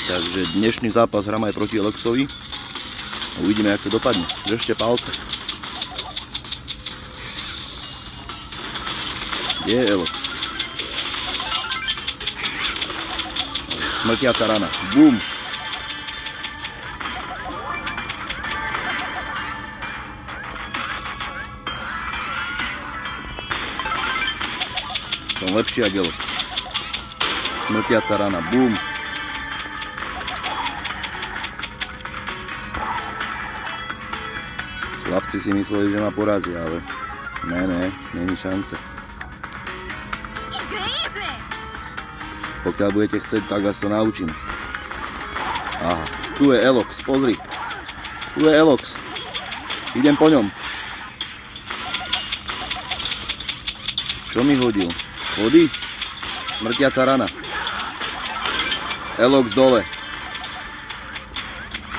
Takže dnešný zápas hráme aj proti Eloxovi. Uvidíme, jak to dopadne. Držte palce. Kde je Elox? Smrtiaca rana. Bum! Som lepší ako Elox. Smrtiaca rana. Bum! Chlapci si mysleli, že ma porazia, ale ne, není šance. Pokiaľ budete chcieť, tak vás to naučím. Aha, tu je Elox, pozri. Tu je Elox. Idem po ňom. Čo mi hodil? Schody? Smrtiaca rana. Elox dole.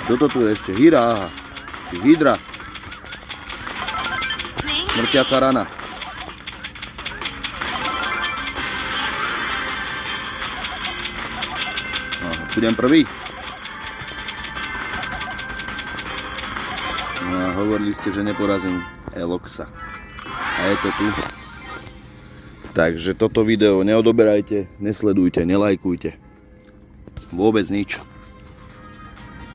Kto to tu je ešte? Hydra, aha. Hydra. Smrtiaca rana. Aha, budem prvý. No a hovorili ste, že neporazím Eloxa. A je to tu. Takže toto video neodoberajte, nesledujte, nelajkujte. Vôbec nič.